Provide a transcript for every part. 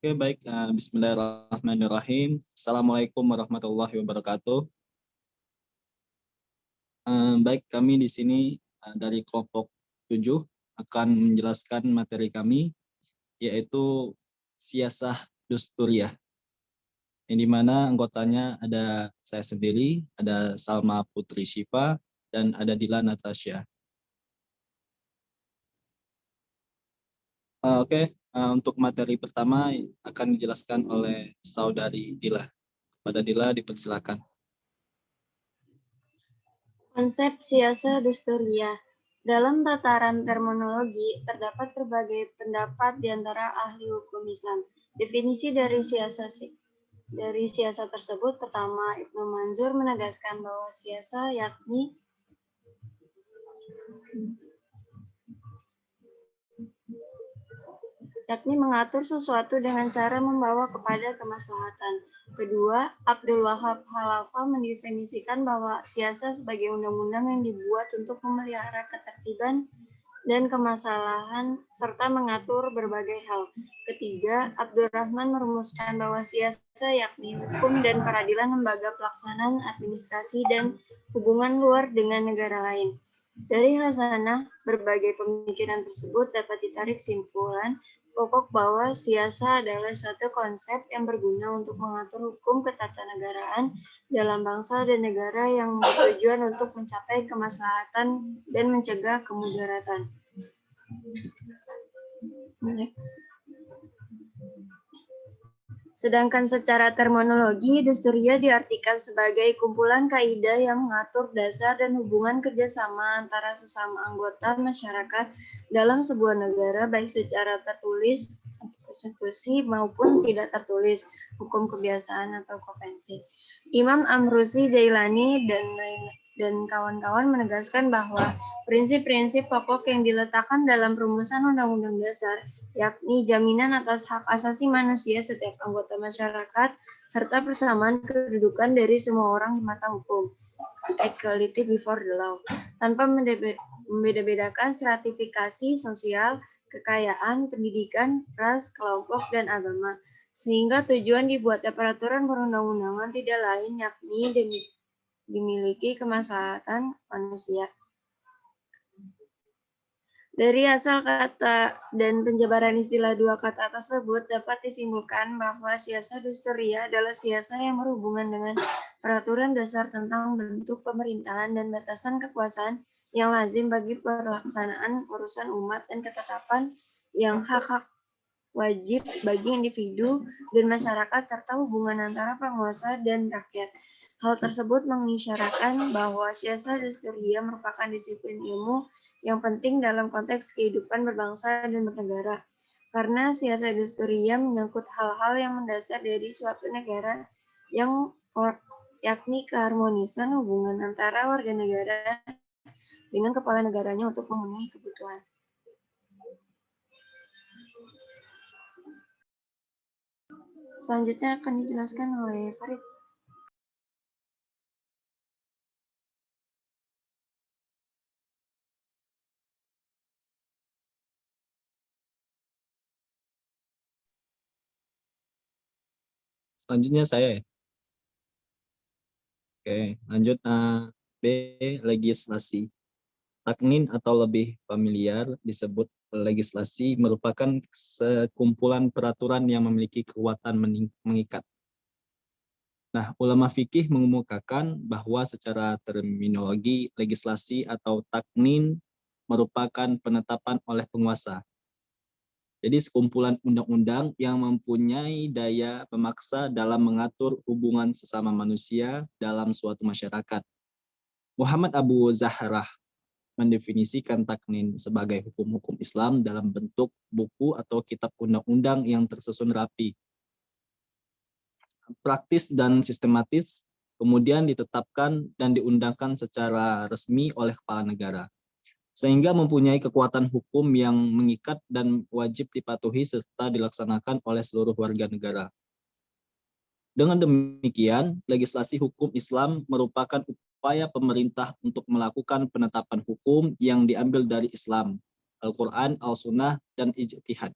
Oke, baik. Bismillahirrahmanirrahim. Assalamualaikum warahmatullahi wabarakatuh. Baik, kami di sini dari kelompok 7 akan menjelaskan materi kami, yaitu Siasah Dusturiyah. Yang dimana anggotanya ada saya sendiri, ada Salma Putri Syifa, dan ada Dila Natasha. Oke, untuk materi pertama akan dijelaskan oleh saudari Dila. Pada Dila dipersilakan. Konsep siasah dusturiyah. Dalam tataran terminologi, terdapat berbagai pendapat di antara ahli hukum Islam. Definisi dari siasah tersebut, pertama, Ibnu Manzur menegaskan bahwa siasah yakni mengatur sesuatu dengan cara membawa kepada kemaslahatan. Kedua, Abdul Wahab Halafa mendefinisikan bahwa siasah sebagai undang-undang yang dibuat untuk memelihara ketertiban dan kemaslahan serta mengatur berbagai hal. Ketiga, Abdurrahman merumuskan bahwa siasah yakni hukum dan peradilan lembaga pelaksanaan administrasi dan hubungan luar dengan negara lain. Dari hasanah, berbagai pemikiran tersebut dapat ditarik simpulan pokok bahwa siasah adalah suatu konsep yang berguna untuk mengatur hukum ketatanegaraan dalam bangsa dan negara yang bertujuan untuk mencapai kemaslahatan dan mencegah kemudaratan. Next. Sedangkan secara terminologi, Dusturiyah diartikan sebagai kumpulan kaidah yang mengatur dasar dan hubungan kerjasama antara sesama anggota masyarakat dalam sebuah negara, baik secara tertulis, konstitusi maupun tidak tertulis, hukum kebiasaan atau konvensi. Imam Amrusi Jailani dan kawan-kawan menegaskan bahwa prinsip-prinsip pokok yang diletakkan dalam rumusan Undang-Undang Dasar, yakni jaminan atas hak asasi manusia setiap anggota masyarakat, serta persamaan kedudukan dari semua orang di mata hukum, equality before the law, tanpa membeda-bedakan stratifikasi sosial, kekayaan, pendidikan, ras, kelompok, dan agama, sehingga tujuan dibuatnya peraturan perundang-undangan tidak lain yakni dimiliki kemaslahatan manusia. Dari asal kata dan penjabaran istilah dua kata tersebut dapat disimpulkan bahwa siasah dusturiyah adalah siasah yang berhubungan dengan peraturan dasar tentang bentuk pemerintahan dan batasan kekuasaan yang lazim bagi pelaksanaan urusan umat dan ketetapan yang hak-hak wajib bagi individu dan masyarakat serta hubungan antara penguasa dan rakyat. Hal tersebut mengisyaratkan bahwa siasah dusturiyah merupakan disiplin ilmu yang penting dalam konteks kehidupan berbangsa dan bernegara. Karena siasah dusturiyah menyangkut hal-hal yang mendasar dari suatu negara yakni keharmonisan hubungan antara warga negara dengan kepala negaranya untuk memenuhi kebutuhan. Selanjutnya akan dijelaskan oleh Farid. Selanjutnya saya ya. Oke, lanjut B, legislasi. Taknin atau lebih familiar disebut legislasi merupakan sekumpulan peraturan yang memiliki kekuatan mengikat. Nah, ulama fikih mengemukakan bahwa secara terminologi legislasi atau taknin merupakan penetapan oleh penguasa. Jadi sekumpulan undang-undang yang mempunyai daya memaksa dalam mengatur hubungan sesama manusia dalam suatu masyarakat. Muhammad Abu Zahrah mendefinisikan taknin sebagai hukum-hukum Islam dalam bentuk buku atau kitab undang-undang yang tersusun rapi, praktis dan sistematis, kemudian ditetapkan dan diundangkan secara resmi oleh kepala negara, sehingga mempunyai kekuatan hukum yang mengikat dan wajib dipatuhi serta dilaksanakan oleh seluruh warga negara. Dengan demikian, legislasi hukum Islam merupakan upaya pemerintah untuk melakukan penetapan hukum yang diambil dari Islam, Al-Quran, Al-Sunnah, dan Ijtihad,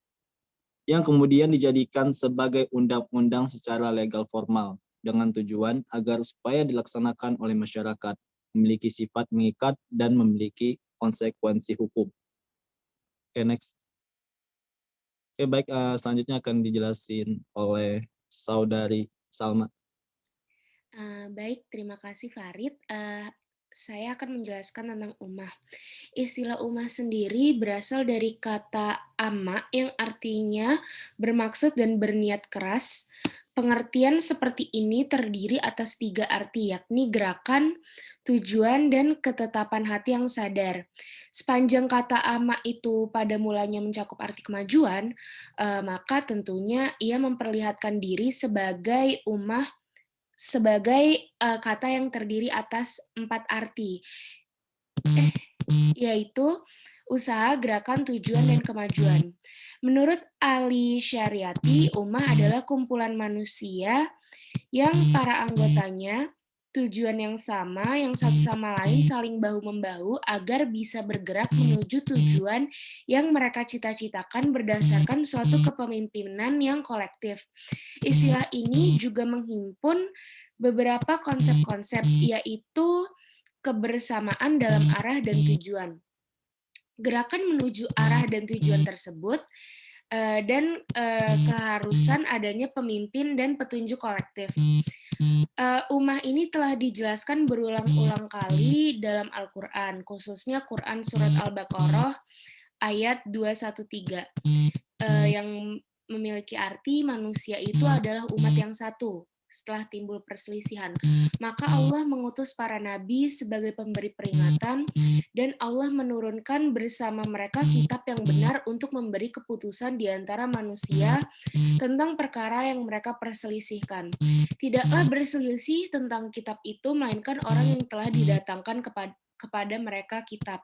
yang kemudian dijadikan sebagai undang-undang secara legal formal dengan tujuan agar supaya dilaksanakan oleh masyarakat, memiliki sifat mengikat dan memiliki konsekuensi hukum. Oke, next. Oke, baik, selanjutnya akan dijelasin oleh Saudari Salma. Baik, terima kasih Farid. Saya akan menjelaskan tentang ummah. Istilah ummah sendiri berasal dari kata amma yang artinya bermaksud dan berniat keras. Pengertian seperti ini terdiri atas 3 arti, yakni gerakan, tujuan, dan ketetapan hati yang sadar. Sepanjang kata amma itu pada mulanya mencakup arti kemajuan, maka tentunya ia memperlihatkan diri sebagai ummah sebagai kata yang terdiri atas 4 arti, yaitu usaha, gerakan, tujuan, dan kemajuan. Menurut Ali Syariati, ummah adalah kumpulan manusia yang para anggotanya tujuan yang sama, yang satu sama lain saling bahu-membahu agar bisa bergerak menuju tujuan yang mereka cita-citakan berdasarkan suatu kepemimpinan yang kolektif. Istilah ini juga menghimpun beberapa konsep-konsep, yaitu kebersamaan dalam arah dan tujuan, gerakan menuju arah dan tujuan tersebut, dan keharusan adanya pemimpin dan petunjuk kolektif. Ummah ini telah dijelaskan berulang-ulang kali dalam Al-Quran, khususnya Quran Surat Al-Baqarah ayat 213, yang memiliki arti manusia itu adalah umat yang satu. Setelah timbul perselisihan, maka Allah mengutus para nabi sebagai pemberi peringatan, dan Allah menurunkan bersama mereka kitab yang benar untuk memberi keputusan di antara manusia tentang perkara yang mereka perselisihkan. Tidaklah berselisih tentang kitab itu, melainkan orang yang telah didatangkan kepada mereka kitab,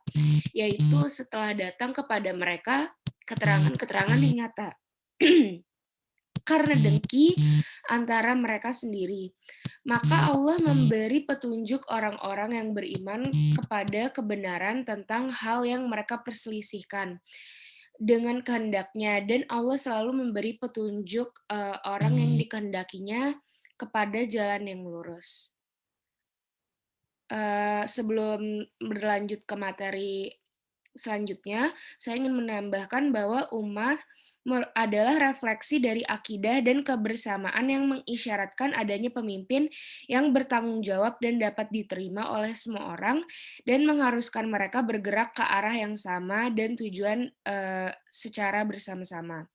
yaitu setelah datang kepada mereka keterangan-keterangan yang nyata. Karena dengki antara mereka sendiri, maka Allah memberi petunjuk orang-orang yang beriman kepada kebenaran tentang hal yang mereka perselisihkan dengan kehendaknya, dan Allah selalu memberi petunjuk orang yang dikehendakinya kepada jalan yang lurus. Sebelum berlanjut ke materi selanjutnya, saya ingin menambahkan bahwa ummah adalah refleksi dari akidah dan kebersamaan yang mengisyaratkan adanya pemimpin yang bertanggung jawab dan dapat diterima oleh semua orang, dan mengharuskan mereka bergerak ke arah yang sama dan tujuan secara bersama-sama.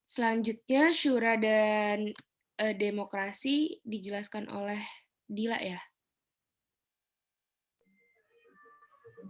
Selanjutnya, syura dan demokrasi dijelaskan oleh Dila ya.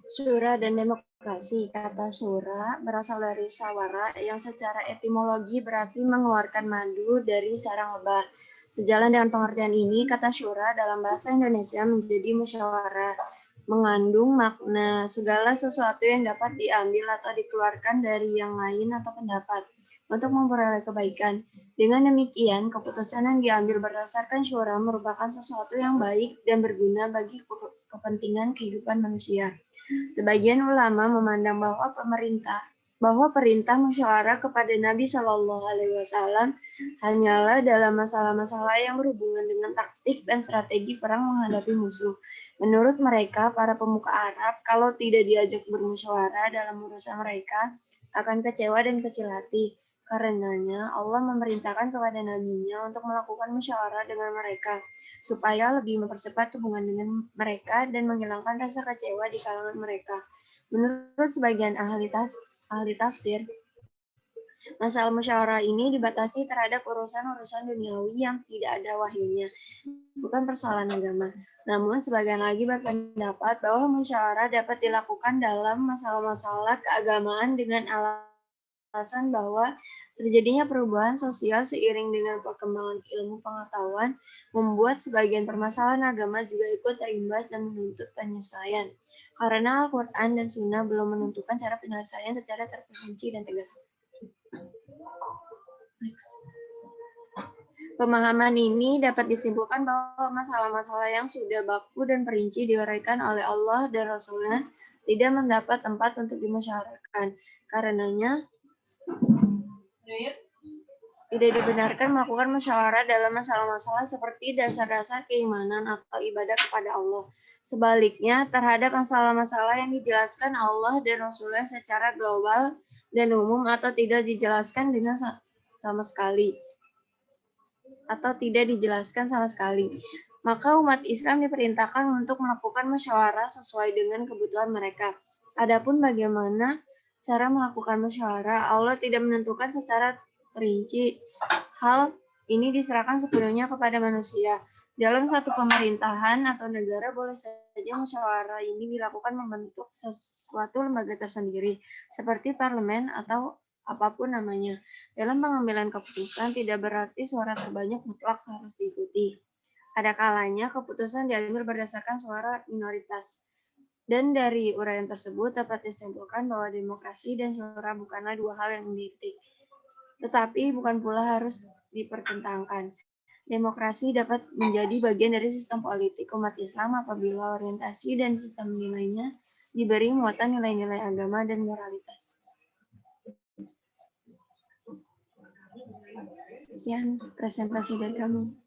Syura dan demokrasi. Kata syura berasal dari syawara yang secara etimologi berarti mengeluarkan madu dari sarang lebah. Sejalan dengan pengertian ini, kata syura dalam bahasa Indonesia menjadi musyawarah, mengandung makna segala sesuatu yang dapat diambil atau dikeluarkan dari yang lain atau pendapat untuk memperoleh kebaikan. Dengan demikian, keputusan yang diambil berdasarkan syura merupakan sesuatu yang baik dan berguna bagi kepentingan kehidupan manusia. Sebagian ulama memandang bahwa perintah musyawarah kepada Nabi Shallallahu Alaihi Wasallam hanyalah dalam masalah-masalah yang berhubungan dengan taktik dan strategi perang menghadapi musuh. Menurut mereka, para pemuka Arab, kalau tidak diajak bermusyawarah dalam urusan mereka, akan kecewa dan kecil hati. Karenanya, Allah memerintahkan kepada nabinya untuk melakukan musyawarah dengan mereka, supaya lebih mempercepat hubungan dengan mereka dan menghilangkan rasa kecewa di kalangan mereka. Menurut sebagian ahli tafsir, masalah musyawarah ini dibatasi terhadap urusan-urusan duniawi yang tidak ada wahyunya, bukan persoalan agama. Namun, sebagian lagi berpendapat bahwa musyawarah dapat dilakukan dalam masalah-masalah keagamaan dengan alasan bahwa terjadinya perubahan sosial seiring dengan perkembangan ilmu pengetahuan membuat sebagian permasalahan agama juga ikut terimbas dan menuntut penyesuaian. Karena Al-Quran dan Sunnah belum menentukan cara penyelesaian secara terperinci dan tegas. Next. Pemahaman ini dapat disimpulkan bahwa masalah-masalah yang sudah baku dan perinci diuraikan oleh Allah dan Rasulnya tidak mendapat tempat untuk dimusyawarahkan. Karenanya, Tidak dibenarkan melakukan musyawarah dalam masalah-masalah seperti dasar-dasar keimanan atau ibadah kepada Allah. Sebaliknya, terhadap masalah-masalah yang dijelaskan Allah dan Rasulullah secara global dan umum atau tidak dijelaskan dengan sama sekali, maka umat Islam diperintahkan untuk melakukan musyawarah sesuai dengan kebutuhan mereka. Adapun bagaimana cara melakukan musyawarah, Allah tidak menentukan secara rinci. Hal ini diserahkan sepenuhnya kepada manusia. Dalam satu pemerintahan atau negara boleh saja musyawarah ini dilakukan membentuk sesuatu lembaga tersendiri, seperti parlemen atau apapun namanya. Dalam pengambilan keputusan tidak berarti suara terbanyak mutlak harus diikuti. Ada kalanya keputusan diambil berdasarkan suara minoritas. Dan dari uraian tersebut dapat disimpulkan bahwa demokrasi dan syura bukanlah dua hal yang identik. Tetapi bukan pula harus dipertentangkan. Demokrasi dapat menjadi bagian dari sistem politik umat Islam apabila orientasi dan sistem nilainya diberi muatan nilai-nilai agama dan moralitas. Sekian presentasi dari kami.